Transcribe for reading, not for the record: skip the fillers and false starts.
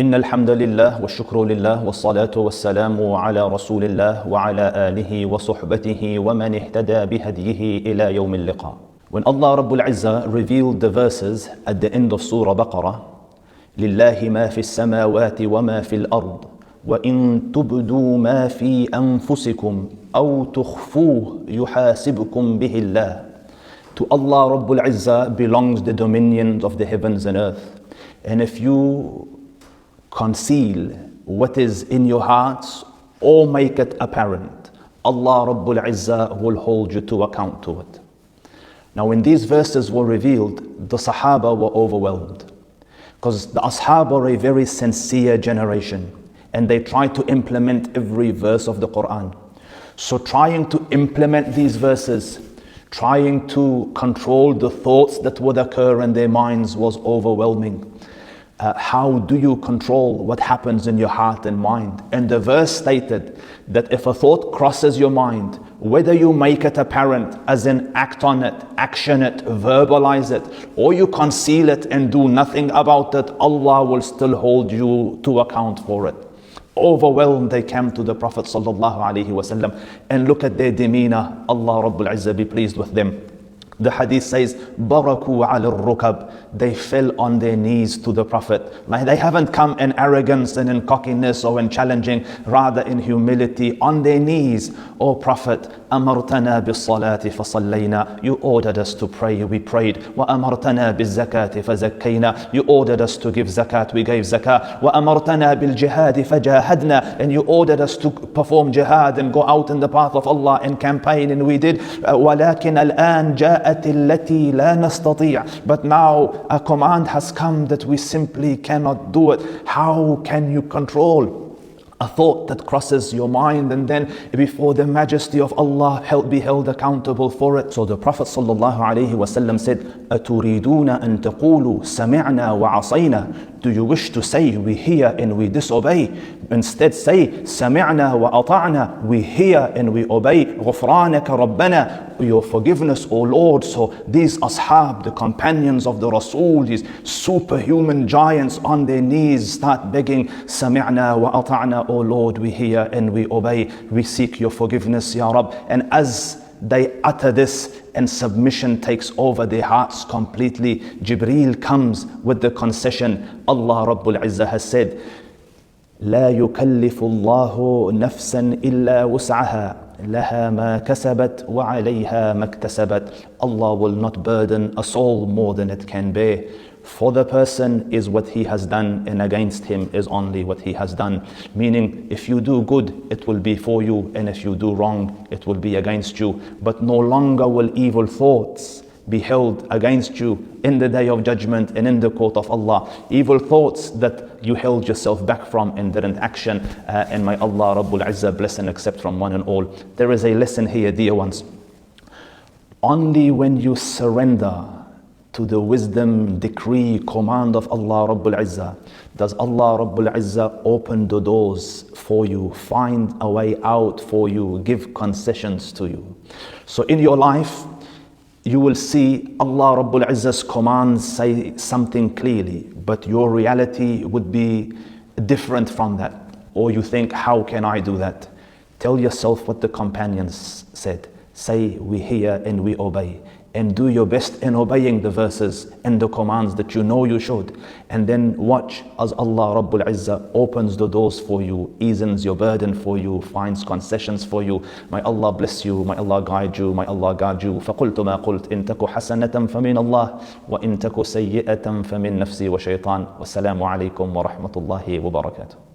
إن الحمد لله والشكر لله والصلاة والسلام على رسول الله وعلى آله وصحبته ومن اهتدى بهديه إلى يوم اللقاء. When Allah Rabbul Izzah revealed the verses at the end of Surah Baqarah, لله ما في السماوات وما في الأرض وإن تبدوا ما في أنفسكم أو تخفوه يحاسبكم به الله. To Allah Rabbul Izzah belongs the dominion of the heavens and earth. And if you conceal what is in your hearts or make it apparent, Allah Rabbul Izzah will hold you to account to it. Now when these verses were revealed, the Sahaba were overwhelmed, because the Ashab are a very sincere generation and they try to implement every verse of the Quran. So trying to implement these verses, trying to control the thoughts that would occur in their minds was overwhelming. How do you control what happens in your heart and mind? And the verse stated that if a thought crosses your mind, whether you make it apparent, as in act on it, action it, verbalize it, or you conceal it and do nothing about it, Allah will still hold you to account for it. Overwhelmed, they came to the Prophet ﷺ and look at their demeanor. Allah Rabbul Izzah be pleased with them. The hadith says, Baraku ala rukab. They fell on their knees to the Prophet. Like they haven't come in arrogance and in cockiness or in challenging, rather in humility, on their knees. O Prophet, amartana bis salati fasallayna. You ordered us to pray, we prayed. Wa amartana bis zakati fazakkayna. You ordered us to give zakat, we gave zakat. Wa amartana bil jihadi fajahadna. And you ordered us to perform jihad and go out in the path of Allah and campaign, and we did. Walakin al-an ja'at التي لا نستطيع. But now a command has come that we simply cannot do it. How can you control a thought that crosses your mind and then before the majesty of Allah be held accountable for it? So the Prophet ﷺ said, أَتُرِيدُونَ أَن تَقُولُوا سَمِعْنَا وَعَصَيْنَا. Do you wish to say we hear and we disobey? Instead say سَمِعْنَا وَأَطَعْنَا. We hear and we obey. غُفْرَانَكَ رَبَّنَا. Your forgiveness, O Lord. So these ashab, the companions of the Rasul, these superhuman giants on their knees start begging, سَمِعْنَا وَأَطَعْنَا. O Lord, we hear and we obey. We seek your forgiveness, Ya Rab. And as they utter this and submission takes over their hearts completely, Jibreel comes with the concession. Allah Rabbul Izzah has said, لا يكلف الله نفسا إلا وسعها لها ما كسبت وعليها ما اكتسبت. Allah will not burden a soul more than it can bear. For the person is what he has done, and against him is only what he has done. Meaning, if you do good, it will be for you, and if you do wrong, it will be against you. But no longer will evil thoughts be held against you in the day of judgment and in the court of Allah. Evil thoughts that you held yourself back from and didn't action. And may Allah Rabbul Izzah bless and accept from one and all. There is a lesson here, dear ones. Only when you surrender to the wisdom, decree, command of Allah Rabbul Izzah does Allah Rabbul Izzah open the doors for you, find a way out for you, give concessions to you. So in your life, you will see Allah Rabbul Izzah's commands say something clearly, but your reality would be different from that. Or you think, how can I do that? Tell yourself what the companions said. Say, we hear and we obey. And do your best in obeying the verses and the commands that you know you should. And then watch as Allah Rabbul Izzah opens the doors for you, eases your burden for you, finds concessions for you. May Allah bless you, may Allah guide you, may Allah guard you. فَقُلْتُ مَا قُلْتْ إِن تَكُ حَسَنَةً فَمِنَ اللَّهِ وَإِن تَكُ سَيِّئَةً فَمِن نَفْسِي وَشَيْطَانٍ. وَالسَّلَامُ عَلَيْكُمْ وَرَحْمَةُ اللَّهِ وَبَرَكَاتُهُ.